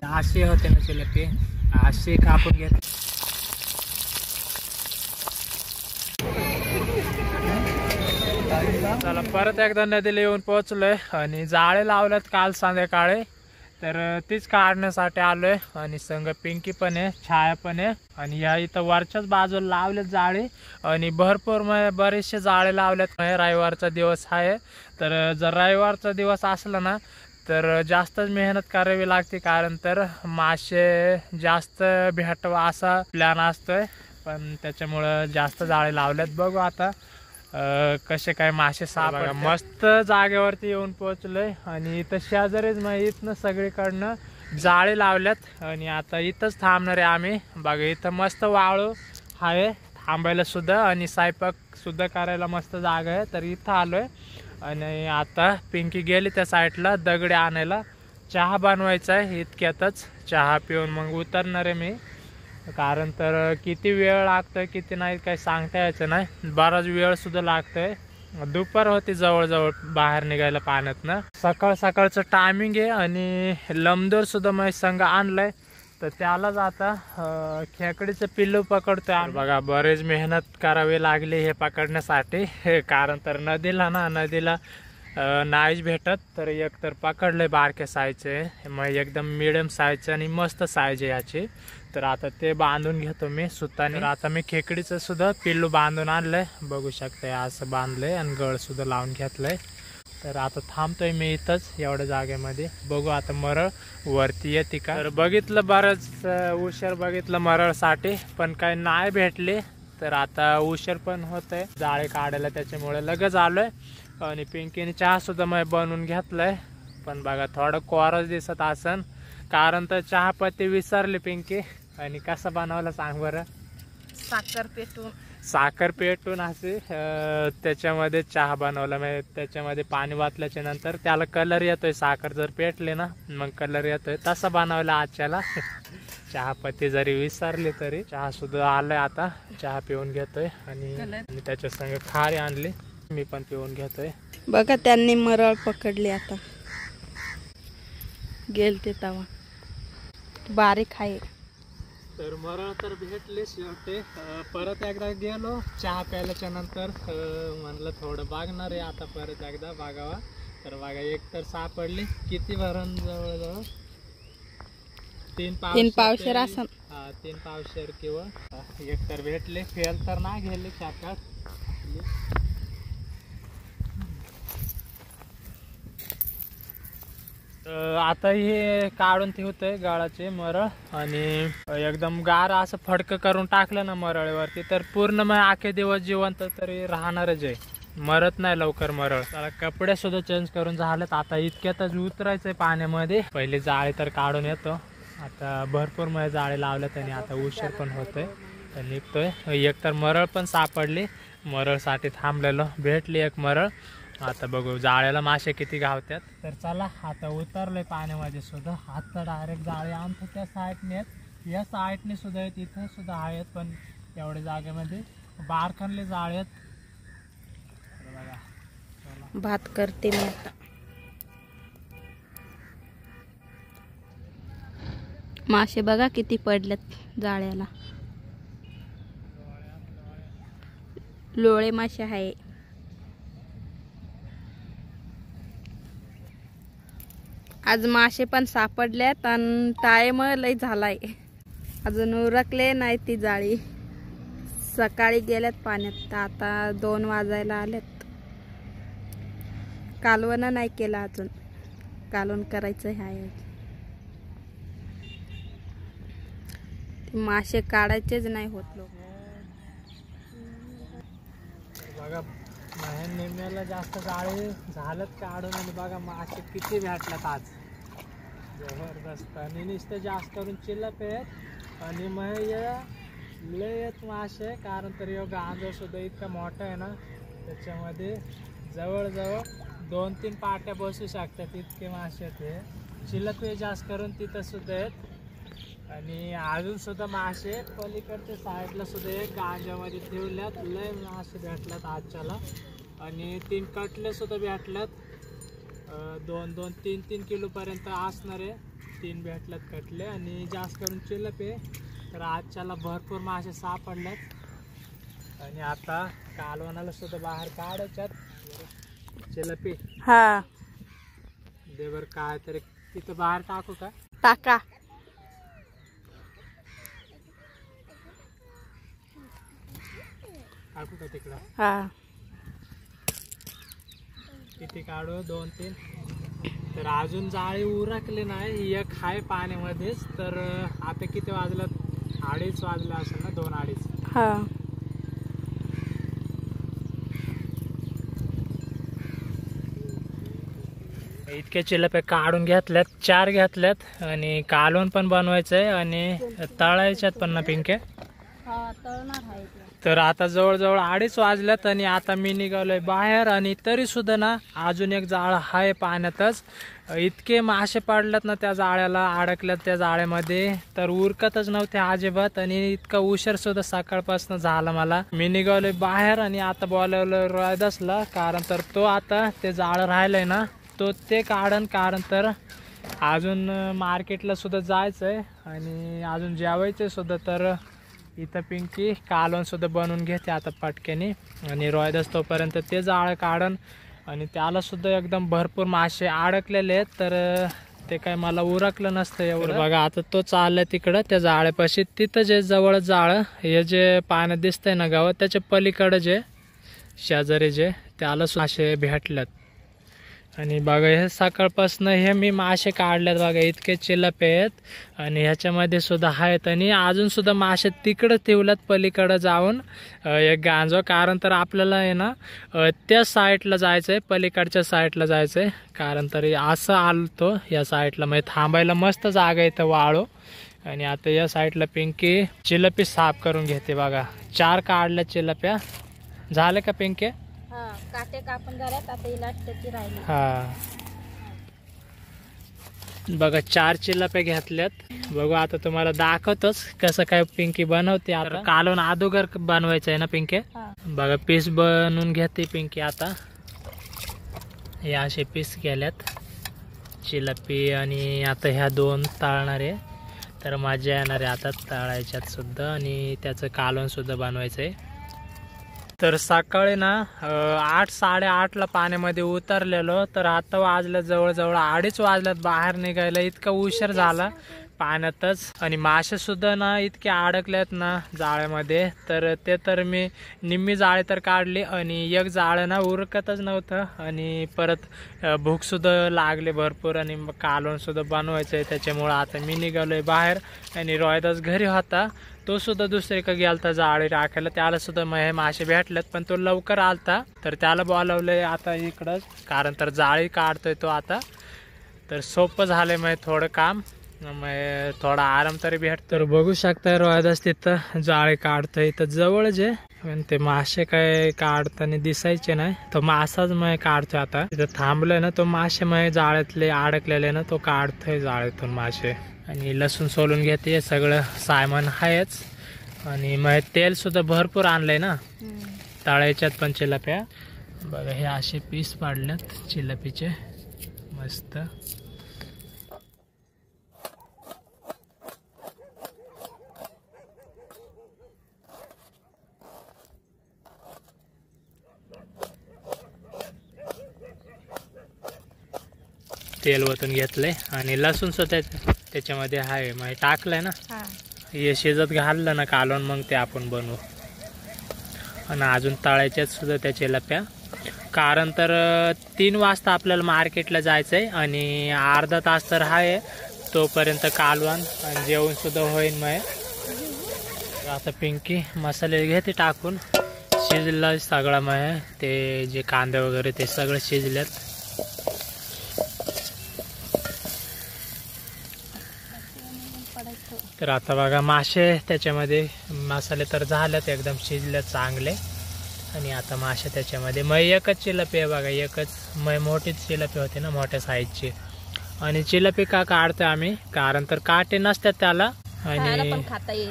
अशी होते ना चिलके अशी कापून घेत. चला परत एकदा नदीला येऊन पोहोचलोय आणि जाळे लावलेत काल संध्याकाळी, तर तीच काढण्यासाठी आलोय. आणि संग पिंकी पण आहे, छाया पण आहे. आणि या इथं वरच्याच बाजूला लावलेत जाळे आणि भरपूर बरेचसे जाळे लावलेत. रविवारचा दिवस आहे, तर जर रविवारचा दिवस असला ना तर जास्तच मेहनत करावी लागते, कारण तर मासे जास्त भेटावा असा प्लॅन असतोय. पण त्याच्यामुळं जास्त जाळे लावलेत. बघू आता कसे काय मासे सापडतात. मस्त जागेवरती येऊन पोहोचलोय आणि इथं शेजारीच इथनं सगळीकडनं जाळे लावल्यात आणि आता इथंच थांबणार आहे आम्ही. बघा इथं मस्त वाळू आहे थांबायला सुद्धा आणि स्वयंपाक सुद्धा करायला मस्त जागा आहे, तर इथं आलोय. आणि आता पिंकी गेली त्या साईडला दगडे आणायला. चहा बनवायचा आहे, इतक्यातच चहा पिऊन मग उतरणार आहे मी. कारण तर किती वेळ लागतोय किती नाही काही सांगता यायचं नाही, बराच वेळ सुद्धा लागतोय. दुपार होती जवळजवळ बाहेर निघायला पाण्यातनं. सकाळ सकाळचं टायमिंग आहे आणि लमदोर सुद्धा माझ्या संग आणलंय, तर त्यालाच आता खेकडीचं पिल्लू पकडतोय. बघा बरेच मेहनत करावी लागली हे पकडण्यासाठी, कारण तर नदीला नाहीच भेटत. तर एक तर पकडले बारके साईजचे, मग एकदम मिडियम साईजचे आणि मस्त साईज आहे याची. तर आता ते बांधून घेतो मी सुताने. तर आता मी खेकडीचं सुद्धा पिल्लू बांधून आणलंय, बघू शकते असं बांधलंय आणि गळ सुद्धा लावून घेतलंय. तर आता थांबतोय मी इथंच एवढ्या जागेमध्ये. बघू आता मरळ वरती येते का. तर बघितलं बरंच उशीर बघितलं मरळसाठी, पण काही नाही भेटले. तर आता उशीर पण होतंय जाळे काढायला, त्याच्यामुळे लगेच आलोय. आणि पिंकीने चहा सुद्धा मी बनवून घेतलाय, पण बघा थोडं कोरच दिसत असन, कारण तर चहापत्ती विसरली पिंकी. आणि कसं बनवलं सांग बरं. साखर पेटून असे त्याच्यामध्ये चहा बनवला. म्हणजे त्याच्यामध्ये पाणी वाचल्याच्या नंतर त्याला कलर येतोय. साखर जर पेटले ना मग कलर येतोय, तसा बनवला आजच्याला. चहापत्ती जरी विसरली तरी चहा सुद्धा आलाय. आता चहा पिऊन घेतोय आणि त्याच्या संग खारी आणली, मी पण पिऊन घेतोय. बघा त्यांनी मरळ पकडली, आता गेलते तवा बारीक आहे. तर मरळ तर भेटले शेवटी. परत एकदा गेलो चहा प्यायल्याच्या नंतर, म्हणलं थोडं बघणार आहे आता, परत एकदा बघावा. तर बघा एक तर सापडली. किती भरण जवळजवळ 3 पावशेर असं. हा 3 पावशेर किंवा एक तर भेटले. फेल तर नाही गेले शाकात. आता हे काढून ठेवतोय गळाचे मरळ आणि एकदम गार असं फडकं करून टाकलं ना मरळीवरती, तर पूर्ण मग आखे दिवस जिवंत तरी राहणारच आहे, मरत नाही लवकर मरळ. त्याला कपडे सुद्धा चेंज करून झालेत. आता इतक्यातच उतरायचंय पाण्यामध्ये. पहिले जाळे तर काढून येतो. आता भरपूर मग जाळे लावलेत आणि आता उशीर पण होतोय, तर निघतोय. एक तर मरळ पण सापडली, मरळसाठी थांबलेलो, भेटली एक मरळ. आता बघू जाळ्याला मासे किती गावतात. तर चला आता उतरले पाण्यामध्ये सुद्धा. आता डायरेक्ट जाळे आणतो त्या साईडने आहेत, या साईडने सुद्धा आहेत, इथं सुद्धा आहेत, पण एवढ्या जागेमध्ये बारखानले जाळे आहेत. बघा भात करते मी आता. मासे बघा किती पडलेत जाळ्याला. लोळे मासे आहे. आज मासे पण सापडल्यात आणि टाइम लय झालाय, अजून उरकले नाही ती जाळी. सकाळी गेल्यात पाण्यात, तर आता 2 वाजायला आल्यात. कालवण नाही केलं अजून, कालवण करायचं आहे. मासे काढायचेच नाही होत लोक. बघा निम्म्याला जास्त जाळे झालं काढून आणि बघा मासे किती भेटल्यात आज, जबरदस्त. आणि नुसतं जास्त करून चिल्लप आहेत आणि मग लय आहेत मासे, कारण तर यो गांजो सुद्धा इतका मोठा आहे ना, त्याच्यामध्ये जवळजवळ 2-3 पाट्या बसू शकतात इतके मासे आहेत. हे चिल्लप जास्त करून तिथं सुद्धा आहेत. आणि अजून सुद्धा मासे पलीकडच्या साईडला सुद्धा एक गांजामध्ये ठेवल्यात. लय मासे भेटल्यात आजच्याला आणि 3 कटले सुद्धा भेटल्यात. 2-3 किलो पर्यंत असणारे 3 भेटल्यात कटले आणि जास्त करून चिलपे. तर आजच्याला भरपूर मासे सापडल्यात आणि आता कालवणाला सुद्धा बाहेर काढायच्यात चिलपी. हा देवर काय तरी तिथं बाहेर टाकू का? टाका. टाकू का तिकडं? हा किती काढू? 2-3. तर अजून जाळी उरकली नाही, एक आहे पाण्यामध्येच. तर आता किती वाजलं? 2:30 वाजलं असेल ना, 2-2:30. हा इतके चिलपे काढून घेतल्यात, 4 घेतल्यात आणि कालवण पण बनवायचंय आणि तळायच्यात पण ना पिंके. तर आता जवळजवळ 2:30 वाजल्यात आणि आता मी निघालोय बाहेर आणि तरी सुद्धा ना अजून एक जाळ आहे पाण्यातच. इतके मासे पडल्यात ना त्या जाळ्याला, अडकल्यात त्या जाळ्यामध्ये, तर उरकतच नव्हते अजिबात. आणि इतका उशीर सुद्धा सकाळपासून झाला मला. मी निघालोय बाहेर आणि आता बोलावलं रोहिदासला, कारण तर तो आता ते जाळं राहिलंय ना तो ते काढन, कारण तर अजून मार्केटला सुद्धा जायचंय आणि अजून जेवायचंय सुद्धा. तर इथं पिंकी कालवण सुद्धा बनवून घेते आता पटक्याने आणि रोहिदास तोपर्यंत ते जाळं काढन. आणि त्याला सुद्धा एकदम भरपूर मासे अडकलेले आहेत, तर ते काय मला उरकलं नसतं एवढं. बघा आता तो चाललाय तिकडं त्या जाळ्यापाशी. तिथं जे जवळ जाळं हे जे पाण्यात दिसतंय ना गावात, त्याच्या पलीकडे जे शेजारी जे त्याला मासे भेटल्यात. आणि बघा हे सकाळपासून हे मी मासे काढल्यात बघा, इतके चिलपे आहेत आणि ह्याच्यामध्ये सुद्धा आहेत. आणि अजून सुद्धा मासे तिकडं ठेवल्यात पलीकडं जाऊन एक गांजो, कारण तर आपल्याला आहे ना त्या साईडला जायचंय, पलीकडच्या साईडला जायचंय. कारण तरी असं आलतो या साईडला, म्हणजे थांबायला मस्त जागा इथं वाळू. आणि आता या साईडला पिंकी चिलपी साफ करून घेते बघा. 4 काढल्या चिलप्या. झाले का पिंके? काटे कापून झाल्यात, आता इलास्टिकची राहिली. हा बघा 4 चिलपे घेतल्यात. बघू आता तुम्हाला दाखवतोच कसं काय पिंकी बनवते. आता कालवण अगोदर बनवायचं आहे ना पिंके. बघा पीस बनवून घेते पिंकी. आता हे असे पीस केल्यात चिलपी आणि आता ह्या 2 तळणारे. तर मजा येणार आहे आता तळायच्यात सुद्धा आणि त्याचं कालवण सुद्धा बनवायचं आहे. तर सकाळी ना 8-8:30ला पाण्यामध्ये उतरलेलो, तर आता वाजलं जवळजवळ 2:30 वाजल्यात बाहेर निघायला. इतका उशीर झाला पाण्यातच. आणि मासे सुद्धा ना इतके अडकल्यात ना जाळ्यामध्ये, तर ते तर मी निम्मी जाळी तर काढली आणि एक जाळं ना उरकतच नव्हतं. आणि परत भूक सुद्धा लागली भरपूर आणि कालवण सुद्धा बनवायचं आहे, त्याच्यामुळं आता मी निघालोय बाहेर. आणि रोहिदास घरी होता, तो सुद्धा दुसरीकडे गेलता जाळी राखायला. त्याला सुद्धा मासे भेटलेत, पण तो लवकर आलता, तर त्याला बोलावलंय आता इकडंच, कारण तर जाळी काढतोय तो आता. तर सोपं झालंय मग थोडं काम, मग थोडा आराम तरी भेटतो. तर बघू शकता रोहिदास तिथं जाळी काढतोय. इथं जवळ जे पण ते मासे काय काढताना दिसायचे नाही, तो मासाच मग काढतोय. आता तिथं थांबलोय ना तो मासे मग जाळ्यातले अडकलेले ना तो काढतोय जाळ्यातून मासे. आणि लसूण सोलून घेते, सगळं सामान आहेच. आणि मग तेल सुद्धा भरपूर आणलंय ना तळायच्यात पण चिलप्या. बघा हे असे पीस पाडल्यात चिलपीचे मस्त. तेल वतून घेतलंय आणि लसूण सुद्धा त्याच्यामध्ये आहे, मग टाकलंय ना. हे शिजत घाललं ना कालवण, मग ते आपण बनवू. आणि अजून तळायच्यात सुद्धा त्या चिलप्या, कारण तर 3 वाजता आपल्याला मार्केटला जायचंय आणि अर्धा तास तर आहे तोपर्यंत कालवण आणि जेवण सुद्धा होईल. मग आता पिंकी मसाले घेते टाकून. शिजला सगळा, मग ते जे कांदे वगैरे ते सगळं शिजल्यात. तर आता बघा मासे त्याच्यामध्ये, मसाले तर झालेत एकदम शिजलेत चांगले. आणि आता मासे त्याच्यामध्ये, मग एकच चिलपी आहे बघा, एकच. मग मोठीच चिलपी होती ना मोठ्या साईजची. आणि चिलपी का काढतोय आम्ही, कारण तर काटे नसतात त्याला आणि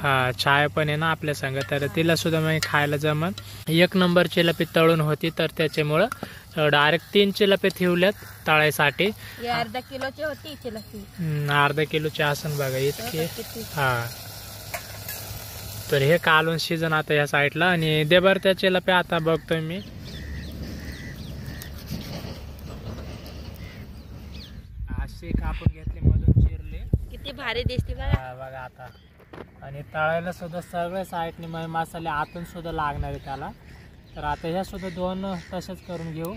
हा छाया पण आहे ना आपल्या संग, तर तिला सुद्धा मग खायला जमन. 1 नंबर चिलपी तळून होती, तर त्याच्यामुळं डायरेक्ट 3 चिलपे ठेवल्यात तळायसाठी. अर्धा किलोची होती चिलपी. अर्धा किलोची असन बघा इतकी. किती? हा तर हे कालवण सीजन आता या साईडला. आणि देबर त्या चिलपे आता बघतोय मी. अशी कापून घेतली मधून चिरली. किती भारी दिसते बघा. बघा आता. आणि तळायला सुद्धा सगळे साईडने मसाले आतून सुद्धा लागणार आहे त्याला. तर आता ह्या सुद्धा 2 तसेच करून घेऊ.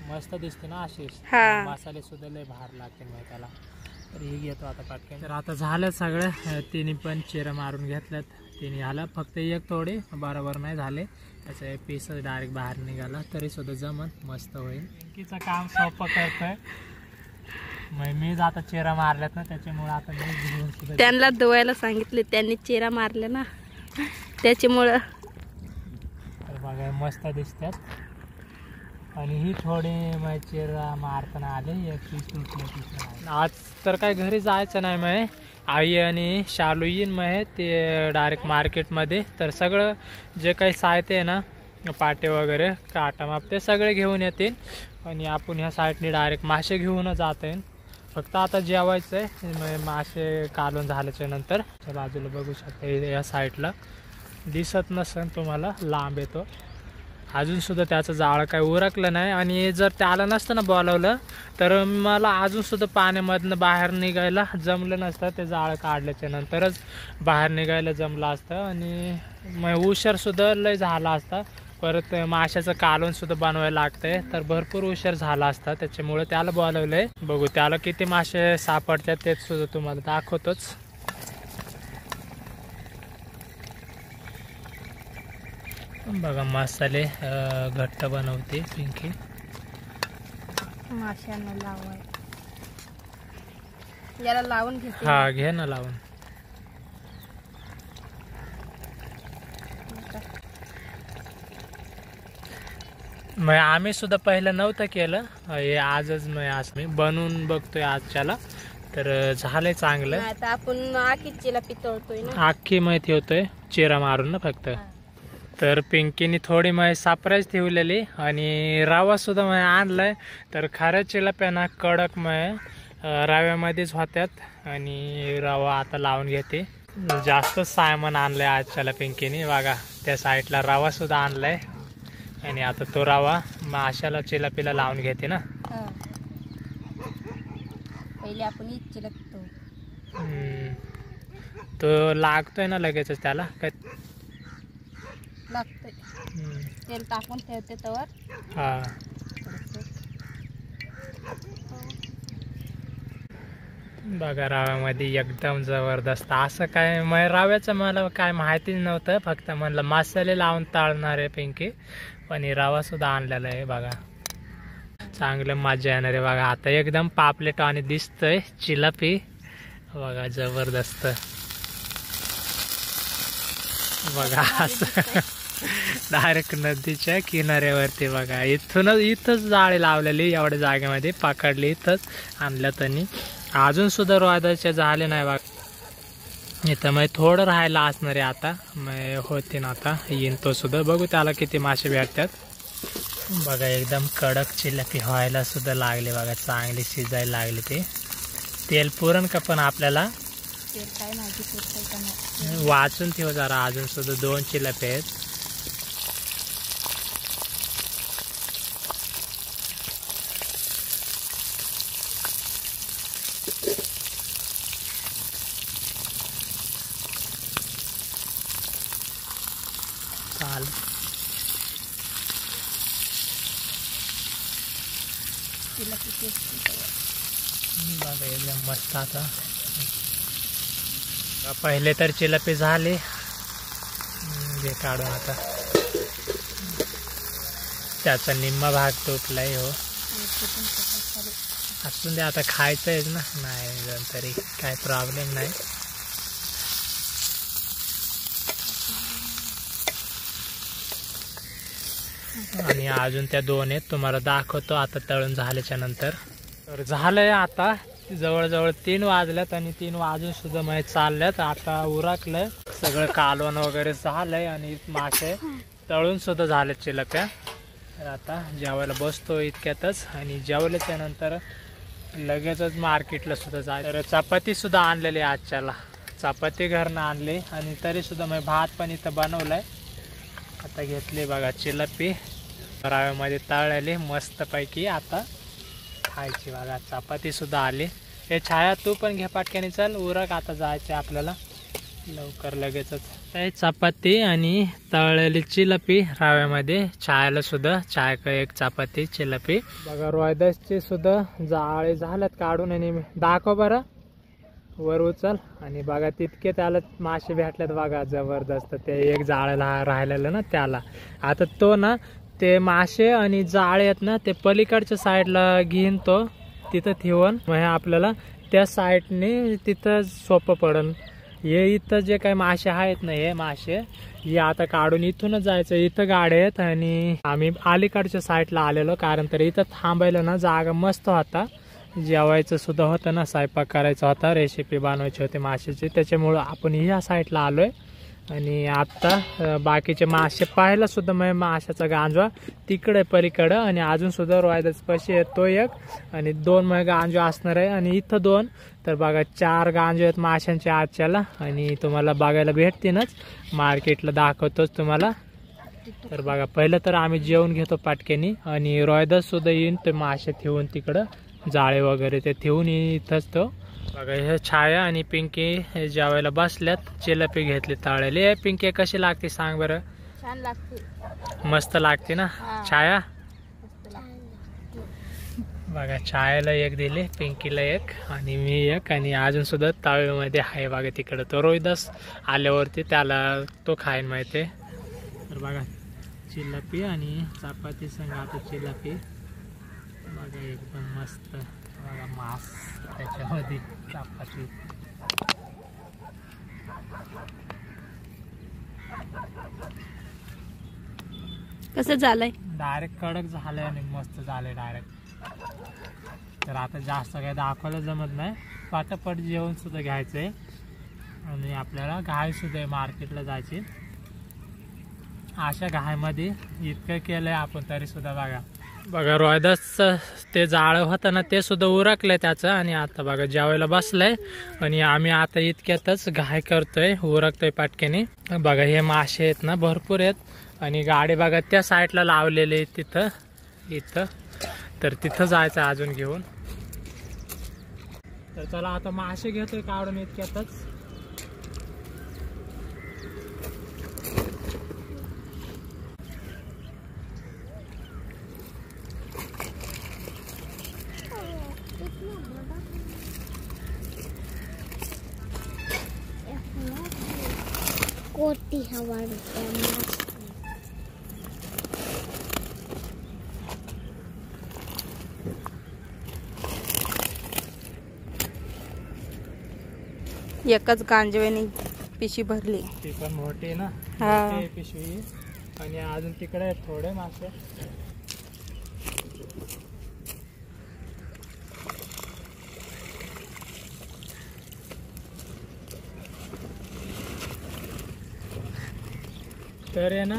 मस्त दिसते ना अशी. मसाले सुद्धा लय भार लागते मग त्याला. तर ही घेतो आता पटकन. तर आता झालं सगळं. तिन्ही पण चिरा मारून घेतल्यात. तिन्ही झालं. फक्त एक थोडे बरोबर नाही झाले. त्याचा पीस डायरेक्ट बाहेर निघाला तरी सुद्धा जमन मस्त होईल. पिंकीचं काम सोपं करतोय. मग मी आता चिरा मारल्यात ना त्याच्यामुळे आता मी घेऊन सुद्धा. त्यांना धुवायला सांगितले, त्यांनी चिरा मारले ना त्याच्यामुळं. तर बघा मस्त दिसतात. आणि ही थोडी चिरा मारताना आले. एक पीस तुटले. आज तर काय घरी जायचं नाही मग. आई आणि शालू येईन मग ते डायरेक्ट मार्केटमध्ये. तर सगळं जे काही साहित्य आहे ना, पाटे वगैरे काटा माप ते सगळे घेऊन येतील. आणि आपण ह्या साईडने डायरेक्ट मासे घेऊन जात आहे. फक्त आता जेवायचं आहे. मासे कालवून झाल्याच्या नंतर बाजूला बघू शकता या साईडला दिसत नसेल तुम्हाला, लांब येतो. अजून सुद्धा त्याचं जाळं काही उरकलं नाही. आणि जर त्याला नसतं ना बोलावलं तर मला अजून सुद्धा पाण्यामधनं बाहेर निघायला जमलं नसतं. ते जाळं काढल्याच्या नंतरच बाहेर निघायला जमलं असतं. आणि मग उशीर सुद्धा लय झाला असता. परत माशाचं कालवण सुद्धा बनवायला लागतंय. तर भरपूर उशीर झाला असता. त्याच्यामुळे त्याला बोलावलंय. बघू त्याला किती मासे सापडतात तेच सुद्धा तुम्हाला दाखवतोच. बघा मसाले घट्ट बनवते पिंकी. माशांना लावाय याला लावून घेते. हा घे ना लावून. मग आम्ही सुद्धा पहिलं नव्हतं केलं. हे आजच मी बनवून बघतोय आजच्याला. तर झालंय चांगलं. आता आपण आखीचीला पितळतोय ना. आखी माहिती होतोय चिरा मारून ना फक्त. तर पिंकीने थोडी सरप्राईज ठेवलेली. आणि रवा सुद्धा आणलाय. तर खऱ्या चिलप्याना कडक रव्यामध्येच होत्यात. आणि रवा आता लावून घेते. जास्त सामान आणलंय आजच्याला पिंकीने. बघा त्या साईडला रवा सुद्धा आणलाय. आणि आता तो रवा माशाला चिलपीला लावून घेते ना. पहिले आपण चिलपतो. तो लागतोय ना लगेचच त्याला काय लागतोय. तेल टाकून ठेवते तवर. हा बघा रव्यामध्ये एकदम जबरदस्त. असं काय रव्याचं मला काय माहितीच नव्हतं. फक्त म्हणलं मसाले लावून तळणार आहे पिंकी. पण रवा सुद्धा आणलेला आहे. बघा चांगलं मजा येणार आहे. बघा आता एकदम पापलेट आणि दिसतंय चिलपी. बघा जबरदस्त. बघा असं डायरेक्ट नदीच्या किनाऱ्यावरती. बघा इथंच जाळी लावलेली. एवढ्या जागेमध्ये पकडली. इथंच आणल्या त्यांनी. अजून सुद्धा रोदाचे झाले नाही बघा. इथं मग थोडं राहायला असणार आहे आता. मग होते ना आता येईन तो सुद्धा. बघू त्याला किती मासे भेटतात. बघा एकदम कडक चिलपी व्हायला सुद्धा लागले. बघा चांगली शिजायला लागले. ते तेल पुरण का पण आपल्याला वाचून ठेव जरा. अजून सुद्धा 2 चिलपे आहेत. बघा एकदम मस्त. आता पहिले तर चिलपी झाले. हे काढून आता त्याचा निम्मा भाग तुटलाय. हो असून दे आता खायचंय ना. नाही तरी काय प्रॉब्लेम नाही. आणि अजून त्या 2 आहेत तुम्हाला दाखवतो आता तळून झाल्याच्या नंतर. तर झालंय आता जवळजवळ 3 वाजल्यात. आणि 3 वाजून सुद्धा माहीत चालल्यात. आता उरकलंय सगळं कालवण वगैरे झालंय. आणि मासे तळून सुद्धा झालेत चिलप्या. तर आता जेवायला बसतो इतक्यातच आणि जेवल्याच्या नंतर लगेचच मार्केटला सुद्धा जाय. तर चपाती सुद्धा आणलेली आजच्याला, चपाती घरनं आणली आणि तरी सुद्धा मी भात पण इथं बनवलाय. आता घेतली बघा चिलपी रव्यामध्ये तळलेली मस्तपैकी, आता खायची बघा. चपाती सुद्धा आली. हे छाया तू पण घे पाटक्याने, चल उरक आता जायचे आपल्याला लवकर लगेचच. चपाती आणि तळलेली चिलपी रव्यामध्ये, छायाला सुद्धा छाया एक चपाती चिलपी. बघा रोहिदासचे सुद्धा जाळे झाल्यात काढून आणि दाखव बरं वर उचल. आणि बघा तितके त्याला मासे भेटल्यात बघा जबरदस्त. ते एक जाळ्याला राहिलेलं ना त्याला, आता तो ना ते मासे आणि जाळे आहेत ना ते पलीकडच्या साईडला घेईन तो तिथं ठेवून, मग आपल्याला त्या साईडने तिथं सोपं पडन. हे इथं जे काही मासे आहेत ना हे मासे हे आता काढून इथूनच जायचं. इथं गाड्या आहेत आणि आम्ही अलीकडच्या साईडला आलेलो, कारण तर इथं थांबायला ना जागा मस्त होता. जेवायचं सुद्धा होतं ना, स्वयंपाक करायचा होता, रेसिपी बनवायची होती माशाची, त्याच्यामुळं आपण ह्या साईडला आलोय. आणि आता बाकीचे मासे पाहायला सुद्धा मग माशाचा गांजवा तिकडे पलीकडं आणि अजून सुद्धा रोहिदास पाशी येतो एक आणि 2 मग गांजवा असणार आहे आणि इथं 2. तर बघा 4 गांजवे आहेत माशांचे आजच्याला आणि तुम्हाला बघायला भेटतीनच, मार्केटला दाखवतोच तुम्हाला. तर बघा पहिलं तर आम्ही जेवण घेतो पाटक्यानी आणि रोहिदास सुद्धा येईन ते मासे ठेवून तिकडं जाळे वगैरे ते ठेवून इथंच तो. बघा हे छाया आणि पिंकी हे जेवायला बसल्यात. चिलपी घेतली तळलेली. पिंकी कशी लागते सांग बरं? छान लागते, मस्त लागते ना छाया? बघा छायाला एक दिली, पिंकीला एक आणि मी एक, आणि अजून सुद्धा तव्यामध्ये आहे बघा तिकडं. तो रोहिदास आल्यावरती त्याला तो खाईन माहिती. तर बघा चिलपी आणि चपाती संग आता चिलपी बघा एकदम मस्त. बघा मांस त्याच्यामध्ये चपाती. कसं झालंय? डायरेक्ट कडक झालंय आणि मस्त झालंय डायरेक्ट. तर आता जास्त काही दाखवायला जमत नाही, पटापट जेवण सुद्धा घ्यायचंय आणि आपल्याला घाई सुद्धा आहे मार्केटला जायची. अशा घाईमध्ये इतकं केलंय आपण तरी सुद्धा बघा रोहिदासचं ते जाळं होतं ना ते सुद्धा उरकलंय त्याचं आणि आता बघा जेवायला बसलंय आणि आम्ही आता इतक्यातच घाई करतोय, उरकतोय पाटक्याने. बघा हे मासे आहेत ना भरपूर आहेत आणि गाडी बघा त्या साईडला लावलेले आहेत तिथं इथं. तर तिथं जायचं अजून घेऊन. तर चला आता मासे घेतोय काढून इतक्यातच. कोटी हवा एकच गांजवेने पिशवी भरली. ती पण मोठी ना पिशवी आणि अजून तिकडे आहेत थोडे मासे. तर आहे ना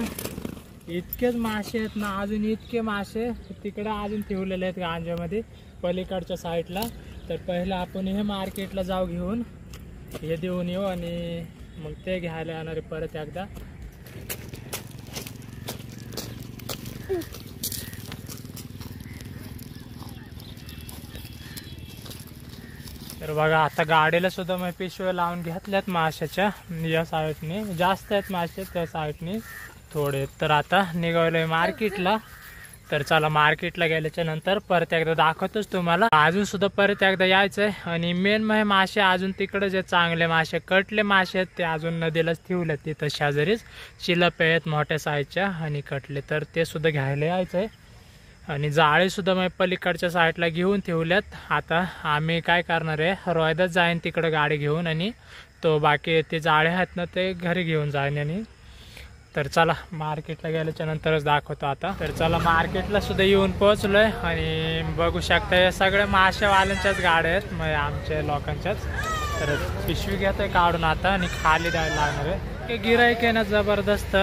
इतकेच मासे आहेत ना, अजून इतके मासे तिकडे अजून ठेवलेले आहेत गांजामध्ये पलीकडच्या साईडला. तर पहिलं आपण हे मार्केटला जाऊ घेऊन हे देऊन येऊ आणि मग ते घ्यायला येणार आहे परत एकदा. तर बघा आता गाडीला सुद्धा मी पिशव्या लावून घेतल्यात माशाच्या. या साईडने जास्त आहेत मासे, त्या साईडने थोडे. तर आता निघालोय मार्केटला. तर चला मार्केटला गेल्याच्या नंतर परत एकदा दाखवतोच तुम्हाला. अजून सुद्धा परत एकदा यायचंय आणि मेन म्हणजे मासे अजून तिकडे जे चांगले मासे कटले मासे आहेत ते अजून नदीलाच ठेवलेत तिथं शेजारीच. चिलपे आहेत मोठ्या साईजच्या आणि कटले, तर ते सुद्धा घ्यायला यायचंय. आणि जाळे सुद्धा मी पलीकडच्या साईडला घेऊन ठेवल्यात. आता आम्ही काय करणार आहे, रोहिदास जाईन तिकडे गाडी घेऊन आणि तो बाकी ते जाळे आहेत ना ते घरी घेऊन जाईन. आणि तर चला मार्केटला गेल्याच्या नंतरच दाखवतो आता. तर चला मार्केटला सुद्धा येऊन पोहोचलोय आणि बघू शकता हे सगळे मासेवाल्यांच्याच गाड्या आहेत, म्हणजे आमच्या लोकांच्याच. तर पिशवी घेतोय काढून आता आणि खाली द्यायला लागणार आहे. गिराईक आहे ना जबरदस्त,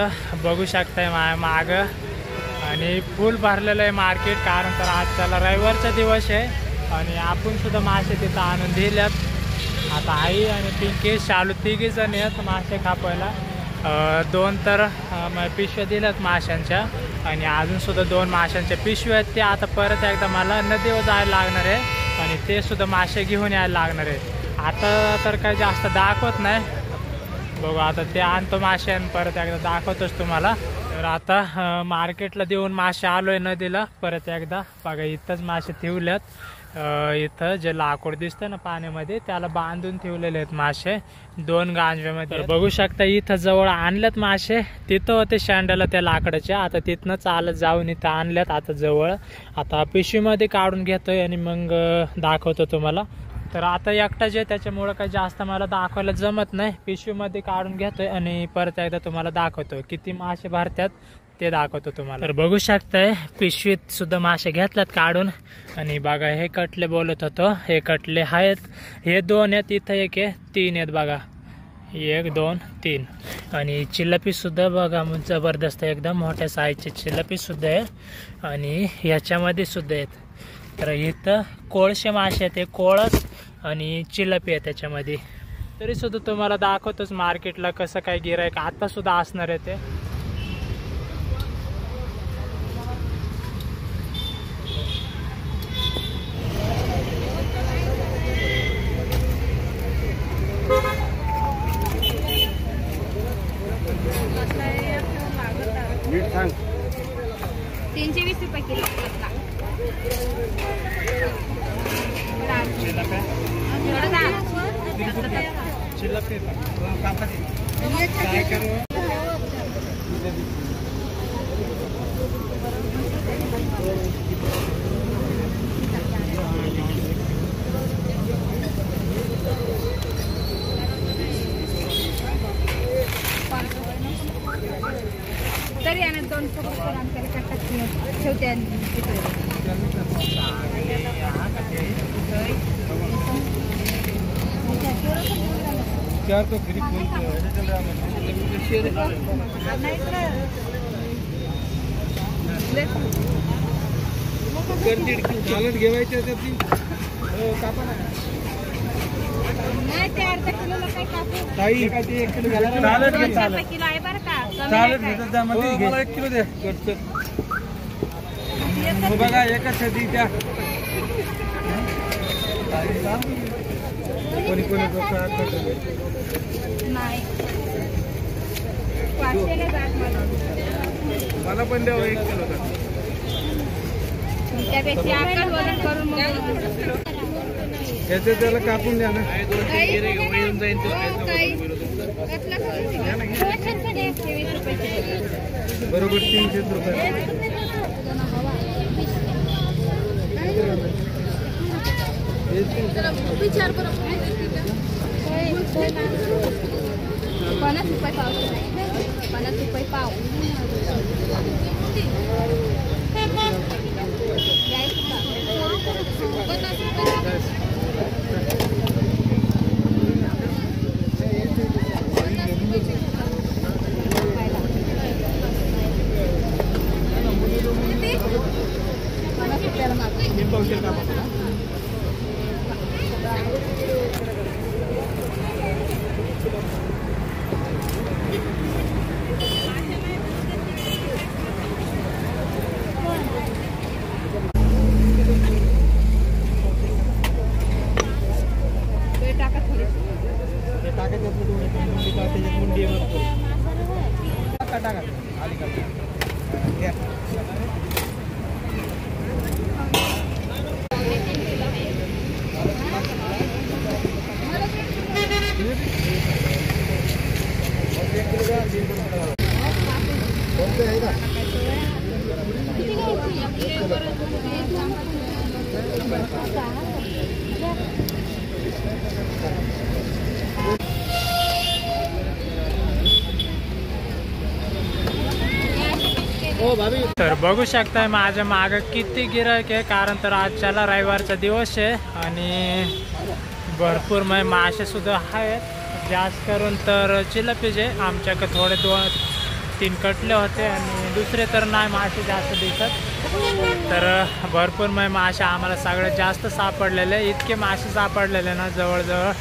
बघू शकताय माझ्या मागं. आणि आणि फुल भरलेलं आहे मार्केट, कारण तर आजच्याला रविवारचा दिवस आहे आणि आपण सुद्धा मासे तिथं आणून दिल्यात. आता आई आणि पिंकी शालू तिघी जण आहेत मासे कापायला. 2 तर पिशव्या दिल्यात माशांच्या आणि अजून सुद्धा 2 माशांच्या पिशव्या आहेत. ते आता परत एकदा मला नदीवर जायला लागणार आहे आणि ते सुद्धा मासे घेऊन यायला लागणार आहे. आता तर काही जास्त दाखवत नाही, बघू आता ते आणतो मासे आणि परत एकदा दाखवतोच तुम्हाला. तर आता मार्केटला देऊन मासे आलोय नदीला परत एकदा. बघा इथंच मासे ठेवल्यात. इथं जे लाकूड दिसतं ना पाण्यामध्ये त्याला बांधून ठेवलेले आहेत मासे 2 गांजव्यामध्ये. तर बघू शकता इथं जवळ आणल्यात मासे. तिथं होते शांड्याला त्या लाकडाच्या, आता तिथनं चालत जाऊन इथं आणल्यात आता जवळ. आता पिशवीमध्ये काढून घेतोय आणि मग दाखवतो तुम्हाला. तर आता एकटाच आहे त्याच्यामुळं काही जास्त मला दाखवायला जमत नाही. पिशवीमध्ये काढून घेतोय आणि परत एकदा तुम्हाला दाखवतो किती मासे भरतात ते दाखवतो तुम्हाला. तर बघू शकताय पिशवीत सुद्धा मासे घेतल्यात काढून. आणि बघा हे कटले बोलत होतो, हे कटले आहेत. हे 2 आहेत, इथं 1 आहे, 3 आहेत बघा. 1 2 3. आणि चिल्लपी सुद्धा बघा जबरदस्त एकदम मोठ्या साईजचे चिल्लपी सुद्धा आहे आणि ह्याच्यामध्ये सुद्धा आहेत. तर इथं कोळशे मासे आहेत, ते कोळस आणि चिल्लपी आहे त्याच्यामध्ये. तरी सुद्धा तुम्हाला दाखवतोच मार्केटला कसं काय गिराईक आता सुद्धा असणार आहे ते. मीठ सांग. 320 रुपये किलो. तरी आणि 2 ठेवते. चार तो घरी चालत घेवायचे कापा ना. नाही ते अर्धा किलोला काय कापू ताई काय ते 1 किलो घ्यायला चालत घे. 200 रुपये किलो आहे बरं का. चालत घेतात त्यामध्ये मला 1 किलो दे. बघा एकाच त्या कोणी कोणी नाही 500 ने जात मला पण द्यावं 1 किलो का. त्यापेक्षा आपण वजन करून मग त्याचं त्याला कापून द्या ना. बरोबर 300 रुपये. विचार करू 50 रुपये पाव. 50 रुपये पाव. तर बघू शकताय माझ्या मागे किती गिराईक आहे, कारण तर आजच्याला रविवारचा दिवस आहे आणि भरपूर मासे सुद्धा आहेत. जास्त करून तर चिलपीचे आमच्याकडे थोडे 2-3 कटले होते आणि दुसरे तर नाही मासे जास्त दिसत. तर भरपूर मासे आम्हाला सगळ्यात जास्त सापडलेले, इतके मासे सापडलेले ना, जवळजवळ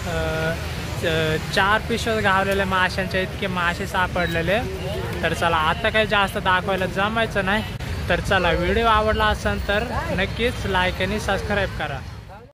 4 पिशव्या गावलेल्या माशांच्या इतके मासे सापडलेले. तर चला आता काही जास्त दाखवायला जमायचं नाही. तर चला व्हिडिओ आवडला असेल तर नक्कीच लाईक आणि सबस्क्राईब करा.